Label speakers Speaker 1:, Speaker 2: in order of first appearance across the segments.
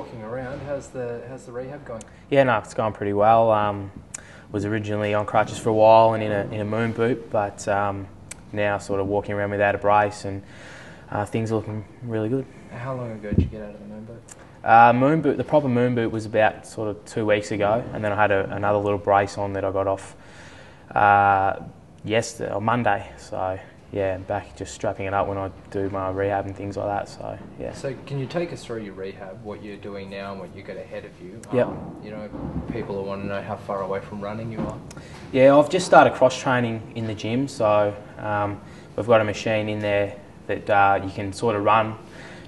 Speaker 1: walking around. How's the rehab going?
Speaker 2: Yeah, no, it's going pretty well. Was originally on crutches for a while and in a moon boot, but now sort of walking around without a brace, and things are looking really good.
Speaker 1: How long ago did you get out of the moon boot?
Speaker 2: Moon boot, the proper moon boot was about sort of 2 weeks ago, and then I had another little brace on that I got off yesterday or Monday. So yeah, back just strapping it up when I do my rehab and things like that. So yeah.
Speaker 1: So can you take us through your rehab, what you're doing now and what you got ahead of you?
Speaker 2: Yep.
Speaker 1: You know, people want to know how far away from running you are.
Speaker 2: Yeah, I've just started cross training in the gym, so we've got a machine in there that you can sort of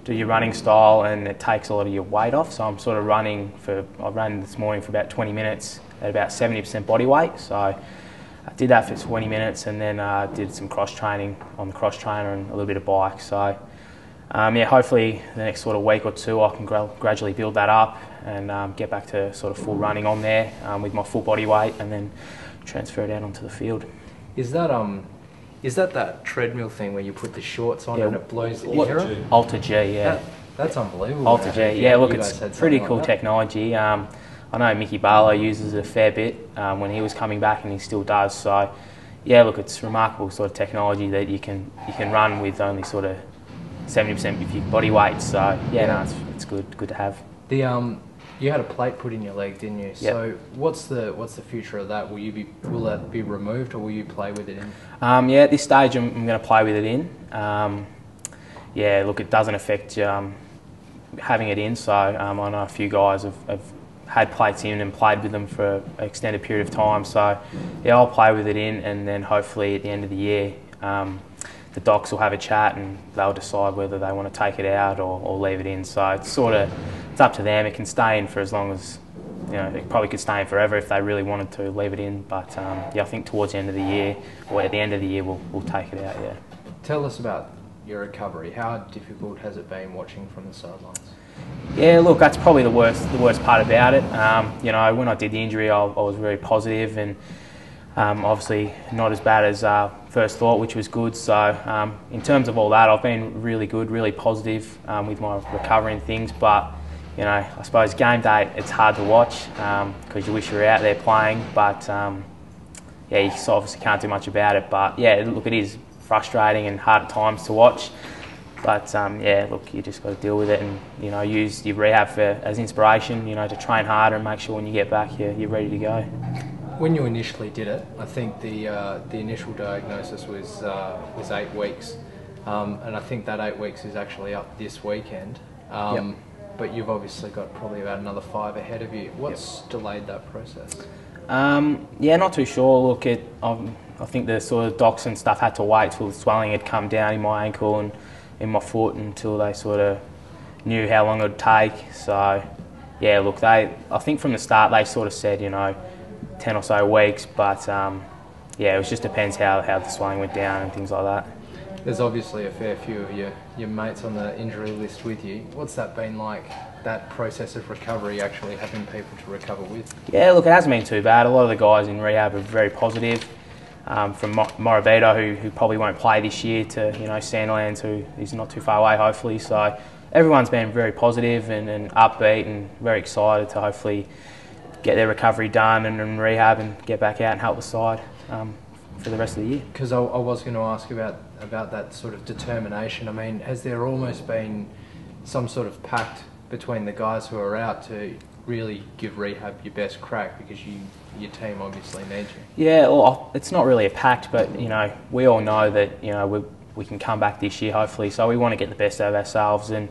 Speaker 2: do your running style, and it takes a lot of your weight off. So I'm sort of I ran this morning for about 20 minutes at about 70% body weight. So I did that for 20 minutes, and then did some cross training on the cross trainer and a little bit of bike. So yeah, hopefully the next sort of week or two I can gradually build that up and get back to sort of full running on there with my full body weight, and then transfer it out onto the field.
Speaker 1: Is that treadmill thing where you put the shorts on and it blows the air?
Speaker 2: Alter G, yeah.
Speaker 1: That's unbelievable.
Speaker 2: Alter G, yeah. Look, it's pretty cool technology. I know Mickey Barlow uses it a fair bit when he was coming back, and he still does. So yeah, look, it's remarkable sort of technology that you can run with only sort of 70% of your body weight. So yeah, no, it's good to have.
Speaker 1: You had a plate put in your leg, didn't you? Yep. So what's the future of that? Will that be removed, or will you play with it in?
Speaker 2: Yeah, at this stage I'm going to play with it in. Yeah, look, it doesn't affect having it in. So I know a few guys have had plates in and played with them for an extended period of time. So yeah, I'll play with it in, and then hopefully at the end of the year the docs will have a chat and they'll decide whether they want to take it out or leave it in. So it's up to them. It can stay in for as long as, it probably could stay in forever if they really wanted to leave it in. But yeah, I think towards the end of the year, or at the end of the year, we'll take it out, yeah. Tell
Speaker 1: us about your recovery. How difficult has it been watching from the sidelines?
Speaker 2: Yeah, look, that's probably the worst part about it. When I did the injury, I was very positive, and obviously not as bad as first thought, which was good. So in terms of all that, I've been really good, really positive with my recovery and things. But I suppose game day, it's hard to watch because you wish you were out there playing. But yeah, you obviously can't do much about it. But yeah, look, it is frustrating and hard at times to watch. But yeah, look, you just got to deal with it, and use your rehab as inspiration. To train harder and make sure when you get back, you're ready to go.
Speaker 1: When you initially did it, I think the initial diagnosis was 8 weeks, and I think that 8 weeks is actually up this weekend. Yep. But you've obviously got probably about another 5 ahead of you. What's delayed that process?
Speaker 2: Yeah, not too sure. Look, I think the sort of docs and stuff had to wait till the swelling had come down in my ankle and in my foot until they sort of knew how long it would take. So yeah, look, I think from the start they sort of said 10 or so weeks, but yeah, it just depends how the swelling went down and things like that.
Speaker 1: There's obviously a fair few of your mates on the injury list with you. What's that been like, that process of recovery, actually having people to recover with?
Speaker 2: Yeah, look, it hasn't been too bad. A lot of the guys in rehab are very positive. From Morabito, who probably won't play this year, to Sandilands, who is not too far away, hopefully. So everyone's been very positive and upbeat and very excited to hopefully get their recovery done and rehab and get back out and help the side for the rest of the year.
Speaker 1: Because I was going to ask about that sort of determination. I mean, has there almost been some sort of pact between the guys who are out to really give rehab your best crack, because your team obviously needs you?
Speaker 2: Yeah, well, it's not really a pact, but we all know that we can come back this year hopefully. So we want to get the best out of ourselves and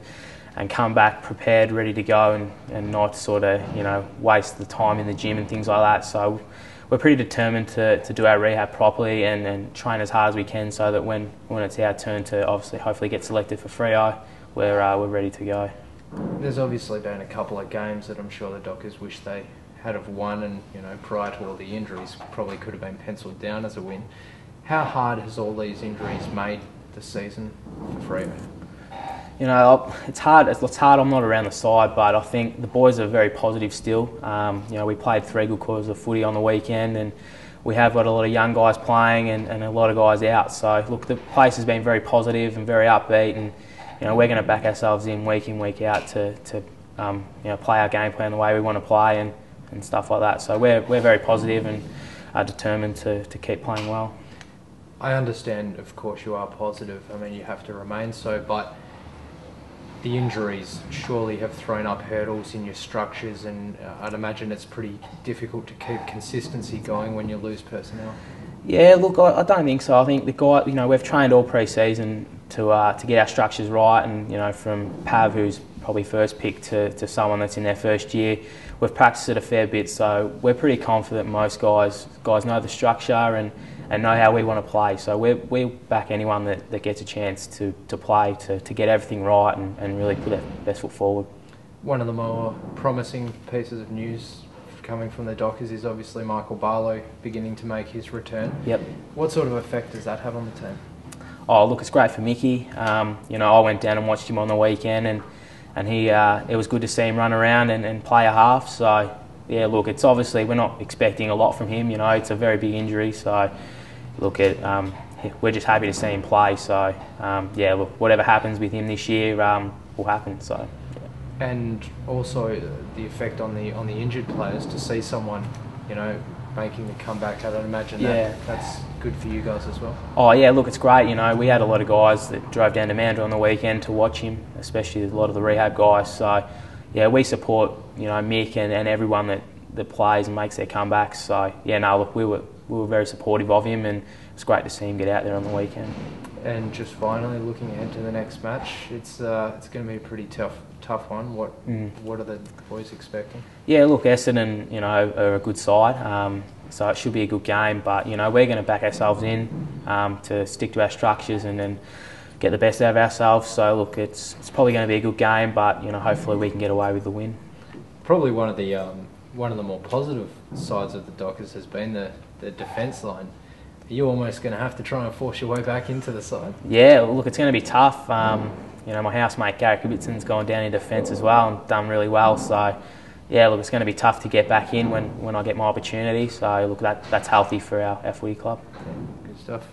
Speaker 2: come back prepared, ready to go, and not sort of waste the time in the gym and things like that. So we're pretty determined to do our rehab properly and train as hard as we can, so that when it's our turn to obviously hopefully get selected for Freo, we're ready to go.
Speaker 1: There's obviously been a couple of games that I'm sure the Dockers wish they had have won, and prior to all the injuries probably could have been penciled down as a win. How hard has all these injuries made the season for Freo?
Speaker 2: It's hard. I'm not around the side, but I think the boys are very positive still. We played 3 good quarters of footy on the weekend, and we have got a lot of young guys playing and a lot of guys out. So look, the place has been very positive and very upbeat, and we're going to back ourselves in week out to play our game plan the way we want to play and stuff like that. So we're very positive and are determined to keep playing well.
Speaker 1: I understand, of course, you are positive. I mean, you have to remain so, but the injuries surely have thrown up hurdles in your structures, and I'd imagine it's pretty difficult to keep consistency going when you lose personnel.
Speaker 2: Yeah, look, I don't think so. I think the guy, we've trained all pre-season to get our structures right, and from Pav, who's probably first pick, to someone that's in their first year, we've practiced it a fair bit. So we're pretty confident most guys know the structure and know how we want to play. So we back anyone that gets a chance to play to get everything right and really put their best foot forward. One
Speaker 1: of the more promising pieces of news coming from the Dockers is obviously Michael Barlow beginning to make his return.
Speaker 2: Yep.
Speaker 1: What sort of effect does that have on the team?
Speaker 2: Oh, look, it's great for Mickey. I went down and watched him on the weekend, and he it was good to see him run around and play a half. So yeah, look, it's obviously we're not expecting a lot from him. It's a very big injury. So look, we're just happy to see him play. So yeah, look, whatever happens with him this year will happen. So. Yeah.
Speaker 1: And also the effect on the injured players to see someone, making the comeback. I'd imagine that's good for you guys as well.
Speaker 2: Oh yeah, look, it's great. We had a lot of guys that drove down to Mandurah on the weekend to watch him, especially a lot of the rehab guys. So yeah, we support Mick and everyone that plays and makes their comebacks. So yeah, no, look, we were very supportive of him, and it's great to see him get out there on the weekend.
Speaker 1: And just finally, looking ahead to the next match, it's going to be a pretty tough one. What are the boys expecting?
Speaker 2: Yeah, look, Essendon, are a good side, so it should be a good game. But we're going to back ourselves in to stick to our structures and then get the best out of ourselves. So look, it's probably going to be a good game, but hopefully we can get away with the win.
Speaker 1: Probably one of the more positive sides of the Dockers has been the defence line. Are you almost going to have to try and force your way back into the side? Yeah,
Speaker 2: look, it's going to be tough. My housemate Garrick Ibbotson's gone down in defence as well and done really well. So yeah, look, it's going to be tough to get back in when I get my opportunity. So look, that's healthy for our footy club.
Speaker 1: Yeah, good stuff.